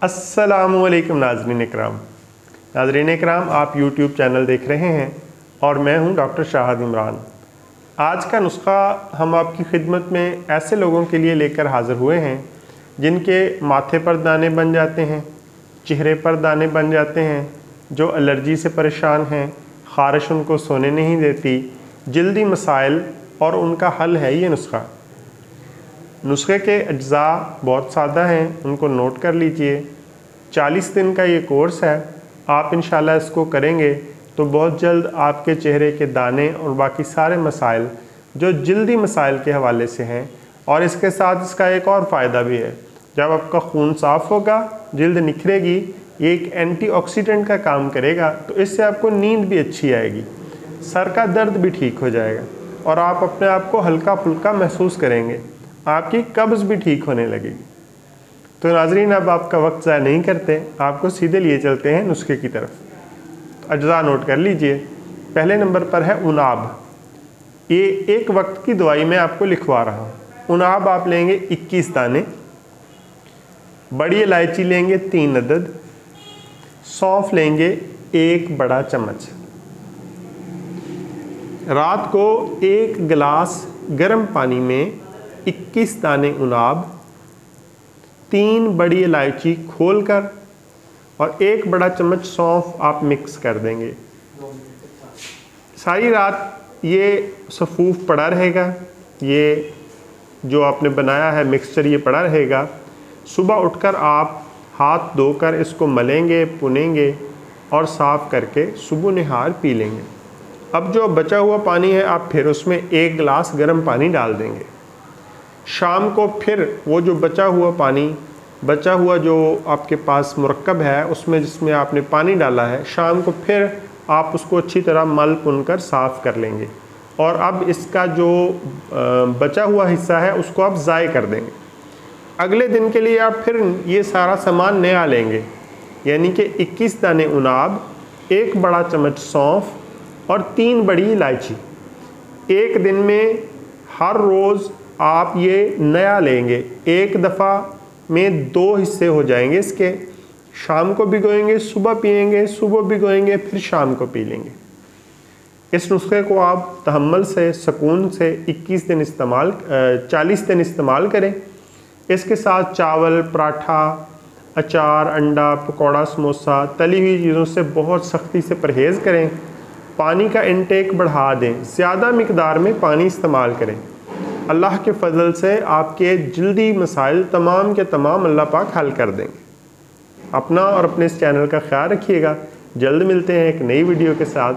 अस्सलामुअलैकुम नाज़रीन इकराम, आप YouTube चैनल देख रहे हैं और मैं हूं डॉक्टर शाहद इमरान। आज का नुस्खा हम आपकी खिदमत में ऐसे लोगों के लिए लेकर हाज़िर हुए हैं जिनके माथे पर दाने बन जाते हैं, चेहरे पर दाने बन जाते हैं, जो एलर्जी से परेशान हैं, ख़ारिश उनको सोने नहीं देती, जल्दी मसाइल, और उनका हल है ये नुस्खा। नुस्खे के अज्जा बहुत सादा हैं, उनको नोट कर लीजिए। 40 दिन का ये कोर्स है, आप इंशाल्लाह इसको करेंगे तो बहुत जल्द आपके चेहरे के दाने और बाकी सारे मसाइल जो जल्दी मसाइल के हवाले से हैं, और इसके साथ इसका एक और फ़ायदा भी है, जब आपका खून साफ़ होगा, जल्द निखरेगी, ये एक एंटीऑक्सीडेंट का काम करेगा, तो इससे आपको नींद भी अच्छी आएगी, सर का दर्द भी ठीक हो जाएगा और आप अपने आप को हल्का फुल्का महसूस करेंगे, आपकी कब्ज़ भी ठीक होने लगेगी। तो नाज़रीन, अब आपका वक्त ज़ाया नहीं करते, आपको सीधे लिए चलते हैं नुस्खे की तरफ। तो अज्जा नोट कर लीजिए। पहले नंबर पर है उनाब। ये एक वक्त की दवाई मैं आपको लिखवा रहा हूँ। उनाब आप लेंगे 21 दाने, बड़ी इलायची लेंगे 3 अदद, सौंफ लेंगे 1 बड़ा चम्मच। रात को 1 गिलास गर्म पानी में 21 दाने उनाब, 3 बड़ी इलायची खोलकर और 1 बड़ा चम्मच सौंफ आप मिक्स कर देंगे। सारी रात ये सफ़ूफ पड़ा रहेगा, ये जो आपने बनाया है मिक्सचर ये पड़ा रहेगा। सुबह उठकर आप हाथ धोकर इसको मलेंगे, पुनेंगे और साफ़ करके सुबह निहार पी लेंगे। अब जो बचा हुआ पानी है, आप फिर उसमें 1 गिलास गर्म पानी डाल देंगे। शाम को फिर वो जो बचा हुआ जो आपके पास मुरक्कब है, उसमें जिसमें आपने पानी डाला है, शाम को फिर आप उसको अच्छी तरह मल पुन कर साफ़ कर लेंगे। और अब इसका जो बचा हुआ हिस्सा है उसको आप ज़ाय कर देंगे। अगले दिन के लिए आप फिर ये सारा सामान नया लेंगे, यानी कि 21 दाने उनाब, 1 बड़ा चम्मच सौंफ और 3 बड़ी इलायची। एक दिन में हर रोज़ आप ये नया लेंगे, एक दफ़ा में 2 हिस्से हो जाएंगे इसके। शाम को भिगोएंगे, सुबह पिएंगे, सुबह भिगोएंगे, फिर शाम को पी लेंगे। इस नुस्खे को आप तहम्मुल से, सुकून से 40 दिन इस्तेमाल करें। इसके साथ चावल, पराठा, अचार, अंडा, पकौड़ा, समोसा, तली हुई चीज़ों से बहुत सख्ती से परहेज़ करें। पानी का इंटेक बढ़ा दें, ज़्यादा मिकदार में पानी इस्तेमाल करें। अल्लाह के फ़ज़ल से आपके जल्दी मसाइल तमाम के तमाम अल्लाह पाक हल कर देंगे। अपना और अपने इस चैनल का ख्याल रखिएगा। जल्द मिलते हैं एक नई वीडियो के साथ।